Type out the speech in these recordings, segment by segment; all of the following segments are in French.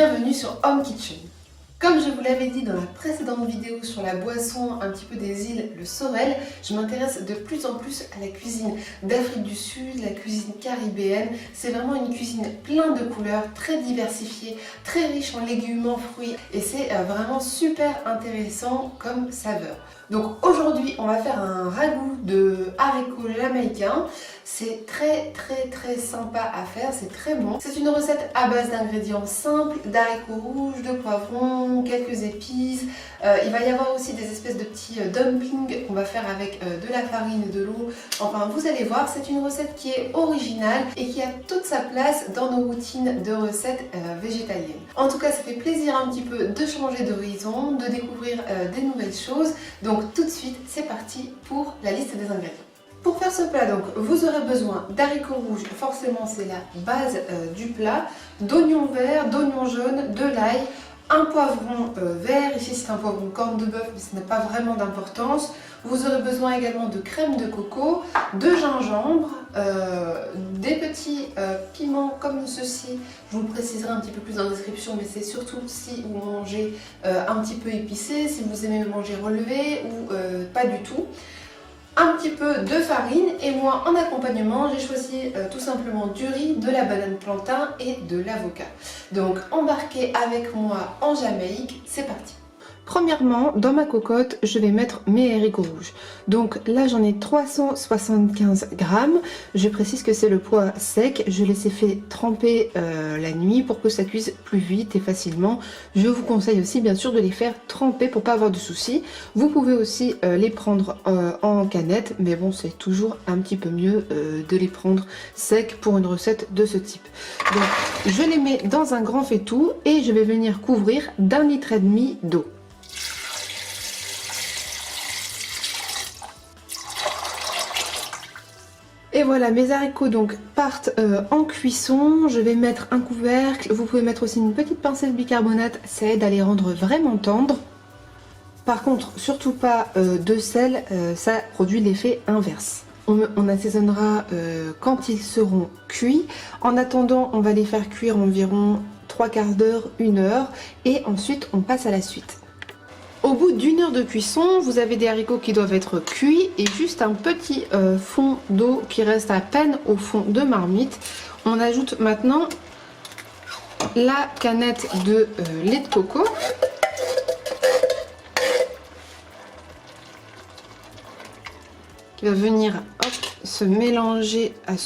Bienvenue sur Home Kitchen. Comme je vous l'avais dit dans la précédente vidéo sur la boisson un petit peu des îles, le sorel, je m'intéresse de plus en plus à la cuisine d'Afrique du Sud, la cuisine caribéenne. C'est vraiment une cuisine pleine de couleurs, très diversifiée, très riche en légumes, en fruits et c'est vraiment super intéressant comme saveur. Donc aujourd'hui on va faire un ragoût de haricots jamaïcains. C'est très sympa à faire, c'est très bon. C'est une recette à base d'ingrédients simples, d'haricots rouges, de poivrons, quelques épices. Il va y avoir aussi des espèces de petits dumplings qu'on va faire avec de la farine et de l'eau. Enfin vous allez voir, c'est une recette qui est originale et qui a toute sa place dans nos routines de recettes végétaliennes. En tout cas ça fait plaisir un petit peu de changer d'horizon, de découvrir des nouvelles choses. Donc tout de suite c'est parti pour la liste des ingrédients. Pour faire ce plat, donc, vous aurez besoin d'haricots rouges, forcément c'est la base du plat, d'oignons verts, d'oignons jaunes, de l'ail, un poivron vert, ici c'est un poivron corne de bœuf mais ce n'est pas vraiment d'importance. Vous aurez besoin également de crème de coco, de gingembre, des petits piments comme ceci. Je vous le préciserai un petit peu plus dans la description, mais c'est surtout si vous mangez un petit peu épicé, si vous aimez manger relevé ou pas du tout. Un petit peu de farine et moi en accompagnement j'ai choisi tout simplement du riz, de la banane plantain et de l'avocat. Donc embarquez avec moi en Jamaïque, c'est parti. Premièrement, dans ma cocotte, je vais mettre mes haricots rouges. Donc là, j'en ai 375 grammes. Je précise que c'est le poids sec. Je les ai fait tremper la nuit pour que ça cuise plus vite et facilement. Je vous conseille aussi, bien sûr, de les faire tremper pour pas avoir de soucis. Vous pouvez aussi les prendre en canette, mais bon, c'est toujours un petit peu mieux de les prendre secs pour une recette de ce type. Donc, je les mets dans un grand faitout et je vais venir couvrir d'1,5 litre d'eau. Et voilà, mes haricots donc partent en cuisson. Je vais mettre un couvercle. Vous pouvez mettre aussi une petite pincée de bicarbonate, ça aide à les rendre vraiment tendres. Par contre, surtout pas de sel, ça produit l'effet inverse. On assaisonnera quand ils seront cuits. En attendant, on va les faire cuire environ 3/4 d'heure, 1 heure. Et ensuite, on passe à la suite. Au bout d'1 heure de cuisson, vous avez des haricots qui doivent être cuits et juste un petit fond d'eau qui reste à peine au fond de marmite. On ajoute maintenant la canette de lait de coco. Qui va venir se mélanger à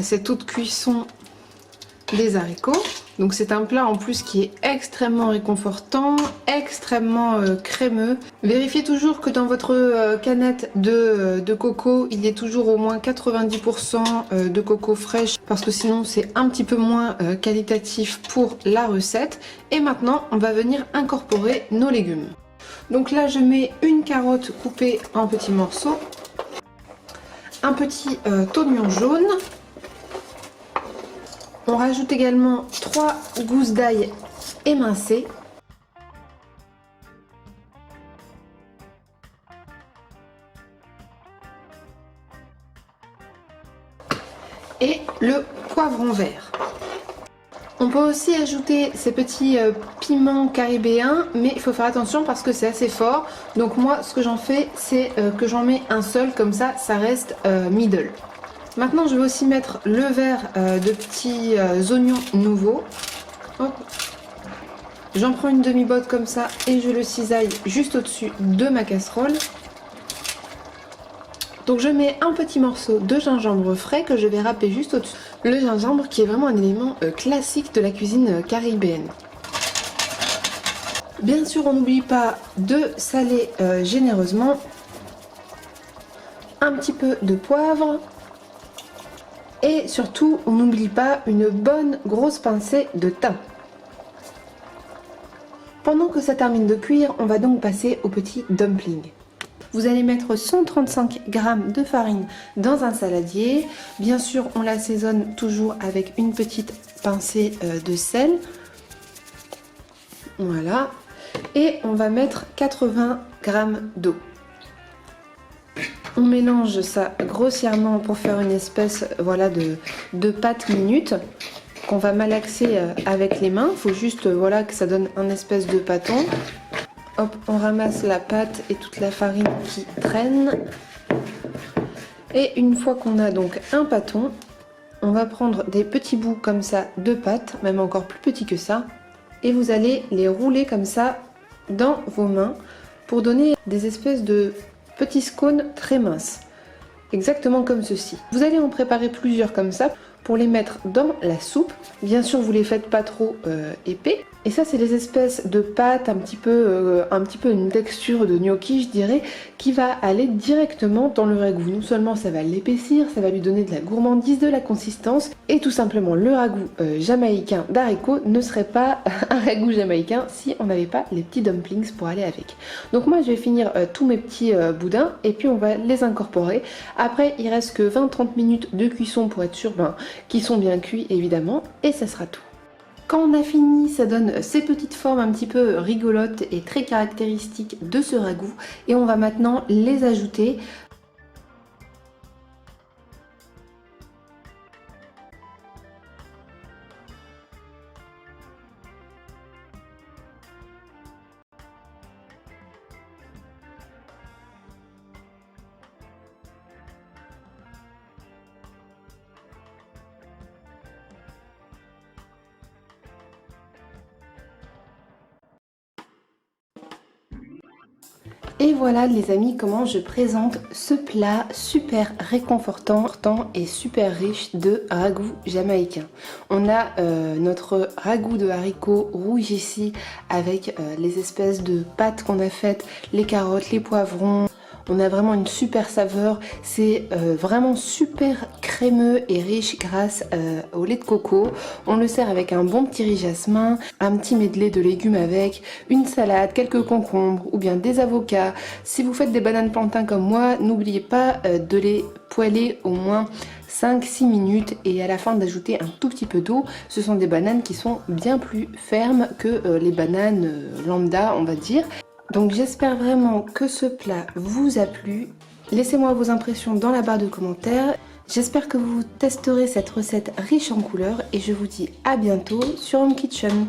cette eau de cuisson des haricots. Donc c'est un plat en plus qui est extrêmement réconfortant, extrêmement crémeux. Vérifiez toujours que dans votre canette de coco, il y ait toujours au moins 90% de coco fraîche parce que sinon c'est un petit peu moins qualitatif pour la recette. Et maintenant, on va venir incorporer nos légumes. Donc là, je mets une carotte coupée en petits morceaux, un petit oignon jaune. On rajoute également 3 gousses d'ail émincées. Et le poivron vert. On peut aussi ajouter ces petits piments caribéens, mais il faut faire attention parce que c'est assez fort. Donc moi, ce que j'en fais, c'est que j'en mets un seul, comme ça, ça reste middle. Maintenant, je vais aussi mettre le verre de petits oignons nouveaux. J'en prends une demi-botte comme ça et je le cisaille juste au-dessus de ma casserole. Donc je mets un petit morceau de gingembre frais que je vais râper juste au-dessus. Le gingembre qui est vraiment un élément classique de la cuisine caribéenne. Bien sûr, on n'oublie pas de saler généreusement. Un petit peu de poivre. Et surtout, on n'oublie pas une bonne grosse pincée de thym. Pendant que ça termine de cuire, on va donc passer au petit dumpling. Vous allez mettre 135 g de farine dans un saladier. Bien sûr, on l'assaisonne toujours avec une petite pincée de sel. Voilà. Et on va mettre 80 g d'eau. On mélange ça grossièrement pour faire une espèce voilà, de pâte minute qu'on va malaxer avec les mains. Il faut juste voilà, que ça donne un espèce de pâton. Hop, on ramasse la pâte et toute la farine qui traîne. Et une fois qu'on a donc un pâton, on va prendre des petits bouts comme ça de pâte, même encore plus petits que ça. Et vous allez les rouler comme ça dans vos mains pour donner des espèces de petits scones très minces. Exactement comme ceci. Vous allez en préparer plusieurs comme ça pour les mettre dans la soupe. Bien sûr, vous les faites pas trop épais. Et ça, c'est des espèces de pâtes un petit peu une texture de gnocchi, je dirais, qui va aller directement dans le ragoût. Non seulement ça va l'épaissir, ça va lui donner de la gourmandise, de la consistance, et tout simplement le ragoût jamaïcain d'haricots ne serait pas un ragoût jamaïcain si on n'avait pas les petits dumplings pour aller avec. Donc moi, je vais finir tous mes petits boudins et puis on va les incorporer. Après, il reste que 20-30 minutes de cuisson pour être sûr qu'ils sont bien cuits évidemment, et ça sera tout. Quand on a fini, ça donne ces petites formes un petit peu rigolotes et très caractéristiques de ce ragoût. Et on va maintenant les ajouter. Et voilà les amis comment je présente ce plat super réconfortant et super riche de ragoût jamaïcain. On a notre ragoût de haricots rouge ici avec les espèces de pâtes qu'on a faites, les carottes, les poivrons. On a vraiment une super saveur, c'est vraiment super crémeux et riche grâce au lait de coco. On le sert avec un bon petit riz jasmin, un petit medley de légumes avec, une salade, quelques concombres ou bien des avocats. Si vous faites des bananes plantains comme moi, n'oubliez pas de les poêler au moins 5-6 minutes et à la fin d'ajouter un tout petit peu d'eau. Ce sont des bananes qui sont bien plus fermes que les bananes lambda on va dire. Donc j'espère vraiment que ce plat vous a plu. Laissez-moi vos impressions dans la barre de commentaires. J'espère que vous testerez cette recette riche en couleurs et je vous dis à bientôt sur Home Kitchen.